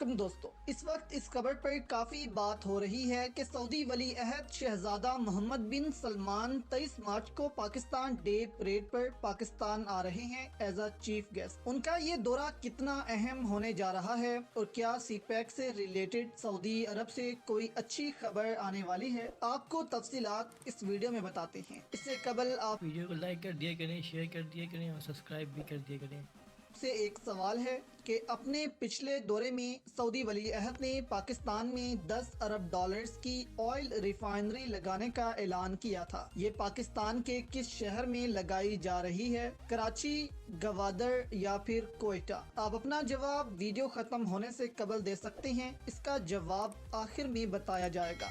अलैकुम दोस्तों, इस वक्त इस खबर पर काफी बात हो रही है कि सऊदी वली अहद शहजादा मोहम्मद बिन सलमान 23 मार्च को पाकिस्तान डे परेड पर पाकिस्तान आ रहे हैं एज अ चीफ गेस्ट। उनका ये दौरा कितना अहम होने जा रहा है और क्या सीपैक से रिलेटेड सऊदी अरब से कोई अच्छी खबर आने वाली है, आपको तफसीलात इस वीडियो में बताते हैं। इससे कबल आप वीडियो को लाइक कर दिया करें, शेयर कर दिया करें और सब्सक्राइब भी कर दिया करें। से एक सवाल है कि अपने पिछले दौरे में सऊदी वली अहद ने पाकिस्तान में 10 अरब डॉलर्स की ऑयल रिफाइनरी लगाने का ऐलान किया था। ये पाकिस्तान के किस शहर में लगाई जा रही है, कराची, गवादर या फिर कोयटा? आप अपना जवाब वीडियो खत्म होने से कबल दे सकते हैं, इसका जवाब आखिर में बताया जाएगा।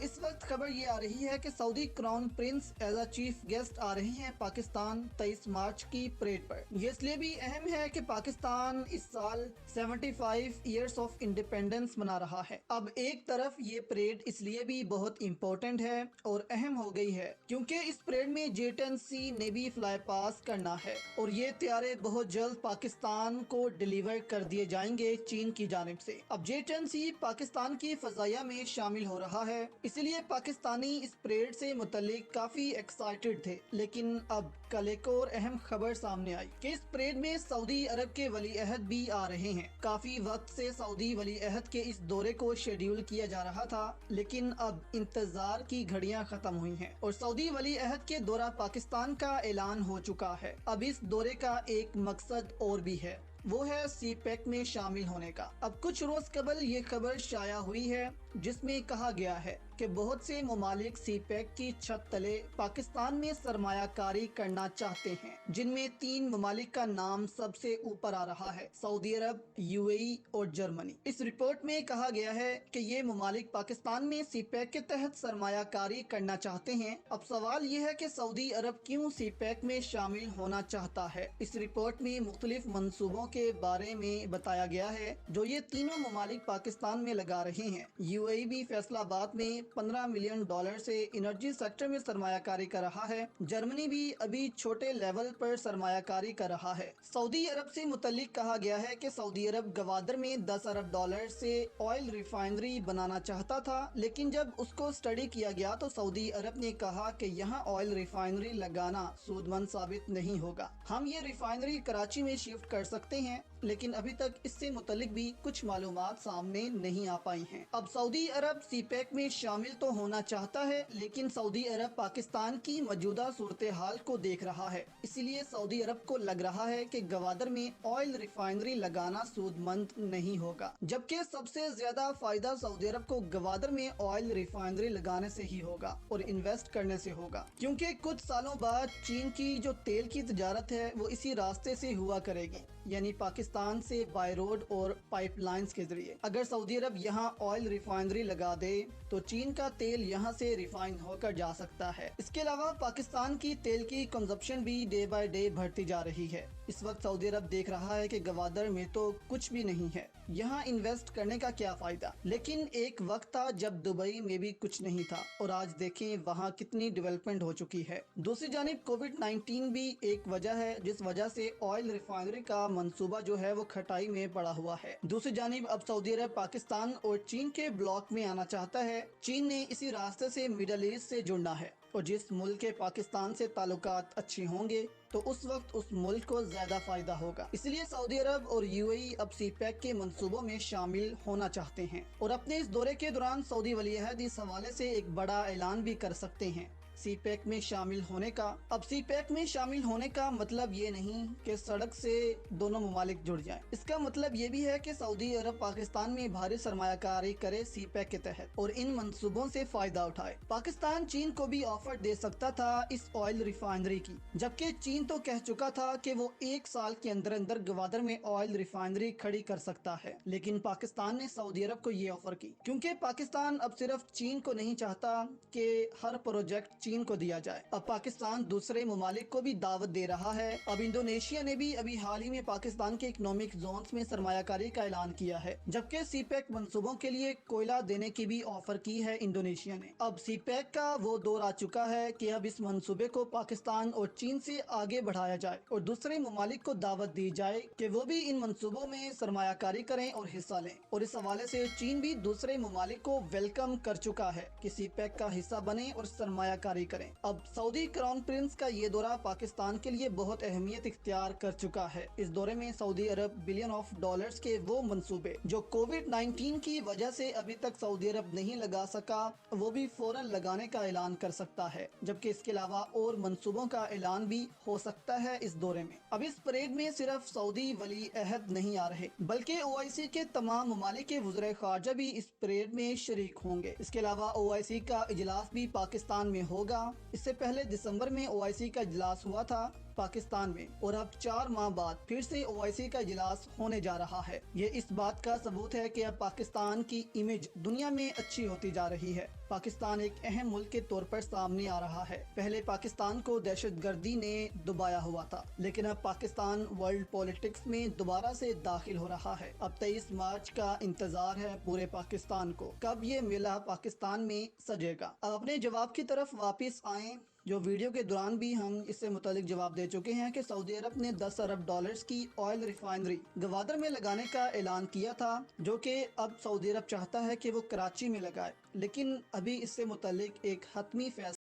इस वक्त खबर ये आ रही है कि Saudi crown prince as a chief guest आ रहे हैं पाकिस्तान 23 मार्च की परेड पर। ये इसलिए भी अहम है कि पाकिस्तान इस साल 75 इयर्स ऑफ इंडिपेंडेंस मना रहा है। अब एक तरफ ये परेड इसलिए भी बहुत इम्पोर्टेंट है और अहम हो गई है क्योंकि इस परेड में J-10C नेवी फ्लाई पास करना है और ये तैयारे बहुत जल्द पाकिस्तान को डिलीवर कर दिए जाएंगे चीन की जानिब से। अब J-10C पाकिस्तान की फजाइया में शामिल हो रहा है, इसीलिए पाकिस्तानी इस परेड से मुतल्लिक काफी एक्साइटेड थे। लेकिन अब कल एक और अहम खबर सामने आई कि इस परेड में सऊदी अरब के वली अहद भी आ रहे हैं। काफी वक्त से सऊदी वली अहद के इस दौरे को शेड्यूल किया जा रहा था, लेकिन अब इंतजार की घड़ियां खत्म हुई हैं और सऊदी वली अहद के दौरा पाकिस्तान का ऐलान हो चुका है। अब इस दौरे का एक मकसद और भी है, वो है सीपैक में शामिल होने का। अब कुछ रोज कबल ये खबर शाया हुई है जिसमें कहा गया है कि बहुत से ममालिक सीपैक की छत तले पाकिस्तान में सरमायाकारी करना चाहते हैं, जिनमें 3 ममालिक का नाम सबसे ऊपर आ रहा है, सऊदी अरब, UAE और जर्मनी। इस रिपोर्ट में कहा गया है कि ये ममालिक पाकिस्तान में सीपैक के तहत सरमायाकारी करना चाहते हैं। अब सवाल ये है कि सऊदी अरब क्यों सीपैक में शामिल होना चाहता है। इस रिपोर्ट में मुख्तलिफ मंसूबों के बारे में बताया गया है जो ये तीनों ममालिक पाकिस्तान में लगा रहे हैं। UAE भी फैसलाबाद में 15 मिलियन डॉलर से एनर्जी सेक्टर में सरमायाकारी कर रहा है। जर्मनी भी अभी छोटे लेवल पर सरमायाकारी कर रहा है। सऊदी अरब से मुतल्लिक कहा गया है कि सऊदी अरब गवादर में 10 अरब डॉलर से ऑयल रिफाइनरी बनाना चाहता था, लेकिन जब उसको स्टडी किया गया तो सऊदी अरब ने कहा कि यहाँ ऑयल रिफाइनरी लगाना सूदमंद साबित नहीं होगा। हम ये रिफाइनरी कराची में शिफ्ट कर सकते हैं, लेकिन अभी तक इससे मुतल्लिक भी कुछ मालूमात सामने नहीं आ पाई हैं। अब सऊदी अरब सीपैक में शामिल तो होना चाहता है, लेकिन सऊदी अरब पाकिस्तान की मौजूदा सूरत हाल को देख रहा है, इसलिए सऊदी अरब को लग रहा है कि गवादर में ऑयल रिफाइनरी लगाना सूदमंद नहीं होगा, जबकि सबसे ज्यादा फायदा सऊदी अरब को गवादर में ऑयल रिफाइनरी लगाने से ही होगा और इन्वेस्ट करने से होगा, क्योंकि कुछ सालों बाद चीन की जो तेल की तजारत है वो इसी रास्ते से हुआ करेगी, यानी पाकिस्तान से बाय रोड और पाइपलाइंस के जरिए। अगर सऊदी अरब यहाँ ऑयल रिफाइनरी लगा दे तो चीन का तेल यहाँ से रिफाइन होकर जा सकता है। इसके अलावा पाकिस्तान की तेल की कंजप्शन भी डे बाय डे बढ़ती जा रही है। इस वक्त सऊदी अरब देख रहा है कि गवादर में तो कुछ भी नहीं है, यहाँ इन्वेस्ट करने का क्या फायदा। लेकिन एक वक्त था जब दुबई में भी कुछ नहीं था और आज देखें वहाँ कितनी डेवलपमेंट हो चुकी है। दूसरी जानिब कोविड-19 भी एक वजह है जिस वजह से ऑयल रिफाइनरी का मंसूबा जो है वो खटाई में पड़ा हुआ है। दूसरी जानिब अब सऊदी अरब पाकिस्तान और चीन के ब्लॉक में आना चाहता है। चीन ने इसी रास्ते से मिडल ईस्ट से जुड़ना है और जिस मुल्क के पाकिस्तान से ताल्लुकात अच्छे होंगे तो उस वक्त उस मुल्क को ज्यादा फायदा होगा। इसलिए सऊदी अरब और UAE अब सीपैक के मंसूबों में शामिल होना चाहते हैं और अपने इस दौरे के दौरान सऊदी वली अहद इस हवाले से एक बड़ा ऐलान भी कर सकते हैं सीपैक में शामिल होने का। अब सीपैक में शामिल होने का मतलब ये नहीं कि सड़क से दोनों ममालिक जुड़ जाएं। इसका मतलब ये भी है कि सऊदी अरब पाकिस्तान में भारी सरमायाकारी करे सीपैक के तहत और इन मंसूबों से फायदा उठाए। पाकिस्तान चीन को भी ऑफर दे सकता था इस ऑयल रिफाइनरी की, जबकि चीन तो कह चुका था कि वो 1 साल के अंदर अंदर गवादर में ऑयल रिफाइनरी खड़ी कर सकता है। लेकिन पाकिस्तान ने सऊदी अरब को ये ऑफर की, क्योंकि पाकिस्तान अब सिर्फ चीन को नहीं चाहता कि हर प्रोजेक्ट चीन को दिया जाए। अब पाकिस्तान दूसरे ममालिक को भी दावत दे रहा है। अब इंडोनेशिया ने भी अभी हाल ही में पाकिस्तान के इकोनॉमिक जोन्स में सरमायाकारी का ऐलान किया है, जबकि सीपैक मंसूबों के लिए कोयला देने की भी ऑफर की है इंडोनेशिया ने। अब सीपैक का वो दौर आ चुका है कि अब इस मंसूबे को पाकिस्तान और चीन से आगे बढ़ाया जाए और दूसरे ममालिक को दावत दी जाए कि वो भी इन मंसूबों में सरमायाकारी करें और हिस्सा लें। और इस हवाले से चीन भी दूसरे ममालिक को वेलकम कर चुका है कि सीपैक का हिस्सा बने और सरमायाकारी करें। अब सऊदी क्राउन प्रिंस का ये दौरा पाकिस्तान के लिए बहुत अहमियत इख्तियार कर चुका है। इस दौरे में Saudi Arab billion of dollars के वो मंसूबे जो कोविड-19 की वजह से अभी तक सऊदी अरब नहीं लगा सका, वो भी फौरन लगाने का ऐलान कर सकता है, जबकि इसके अलावा और मंसूबों का ऐलान भी हो सकता है इस दौरे में। अब इस परेड में सिर्फ सऊदी वली अहद नहीं आ रहे, बल्कि OIC के तमाम ममालिक के वज़ीर ख़ारजा भी इस परेड में शरीक होंगे। इसके अलावा OIC का इजलास भी पाकिस्तान में होगा। इससे पहले दिसंबर में OIC का इजलास हुआ था पाकिस्तान में, और अब 4 माह बाद फिर से OIC का इजलास होने जा रहा है। ये इस बात का सबूत है कि अब पाकिस्तान की इमेज दुनिया में अच्छी होती जा रही है। पाकिस्तान एक अहम मुल्क के तौर पर सामने आ रहा है। पहले पाकिस्तान को दहशतगर्दी ने दबाया हुआ था, लेकिन अब पाकिस्तान वर्ल्ड पॉलिटिक्स में दोबारा से दाखिल हो रहा है। अब 23 मार्च का इंतजार है पूरे पाकिस्तान को, कब ये मेला पाकिस्तान में सजेगा। अब अपने जवाब की तरफ वापस आएं। जो वीडियो के दौरान भी हम इससे मुतालिक जवाब दे चुके हैं कि सऊदी अरब ने 10 अरब डॉलर्स की ऑयल रिफाइनरी गवादर में लगाने का ऐलान किया था, जो कि अब सऊदी अरब चाहता है कि वो कराची में लगाए, लेकिन अभी इससे मुतालिक एक हतमी फैसला